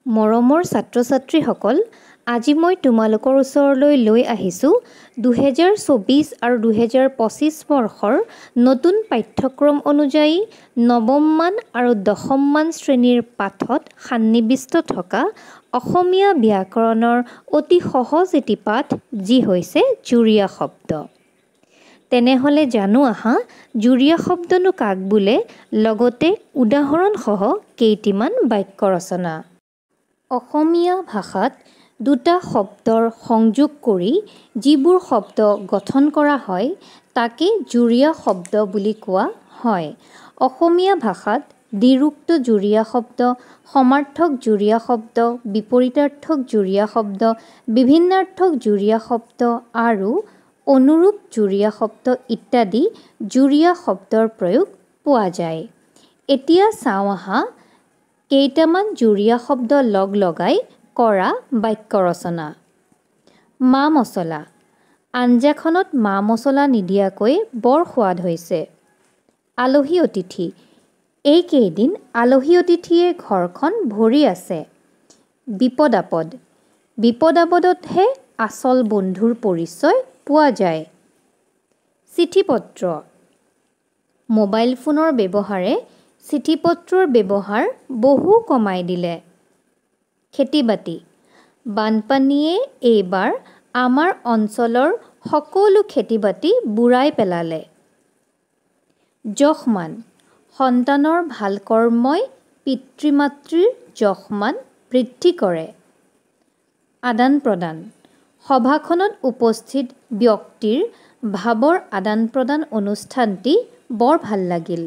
মৰমৰ ছাত্ৰ-ছাত্ৰীসকল, আজি মই তোমালোকৰ ওচৰলৈ লৈ আহিছোঁ 2024 আৰু 2025 বৰ্ষৰ নতুন পাঠ্যক্ৰম অনুযায়ী নৱমমান আৰু দশমমান শ্ৰেণীৰ পাঠত সন্নিৱিষ্ট থকা অসমীয়া ব্যাকৰণৰ অতি সহজ এটি পাঠ, যি হৈছে জুৰীয়া শব্দ। তেনেহ'লে জানো আহা, জুৰীয়া শব্দনো কাক বোলে, লগতে উদাহৰণসহ কেইটিমান বাক্য ৰচনা। অসমীয়া ভাষাত দুটা শব্দৰ সংযোগ কৰি যিবোৰ শব্দ গঠন কৰা হয়, তাকে জুৰীয়া শব্দ বুলি কোৱা হয়। অসমীয়া ভাষাত দ্বিৰূক্ত জুৰীয়া শব্দ, সমাৰ্থক জুৰীয়া শব্দ, বিপৰীতাৰ্থক জুৰীয়া শব্দ, বিভিন্নাৰ্থক জুৰীয়া শব্দ আৰু অনুৰূপ জুৰীয়া শব্দ ইত্যাদি জুৰীয়া শব্দৰ প্ৰয়োগ পোৱা যায়। এতিয়া চাওঁ আহা, কেইটামান জুৰীয়া শব্দ লগ লগাই কৰা বাক্য ৰচনা। মা মছলা। আঞ্জাখনত মা মছলা নিদিয়াকৈ বৰ সোৱাদ হৈছে। আলহী অতিথি। এইকেইদিন আলহী অতিথিয়ে ঘৰখন ভৰি আছে। বিপদ আপদ। বিপদ আপদতহে আচল বন্ধুৰ পৰিচয় পোৱা যায়। চিঠি পত্ৰ। মোবাইল ফোনৰ ব্যৱহাৰে চিঠি পত্ৰৰ ব্যৱহাৰ বহু কমাই দিলে। খেতি বাতি। বানপানীয়ে এইবাৰ আমাৰ অঞ্চলৰ সকলো খেতি বাতি বুৰাই পেলালে। যশমান। সন্তানৰ ভাল কৰ্মই পিতৃ মাতৃৰ যশমান বৃদ্ধি কৰে। আদান প্ৰদান। সভাখনত উপস্থিত ব্যক্তিৰ ভাৱৰ আদান প্ৰদান অনুষ্ঠানটি বৰ ভাল লাগিল।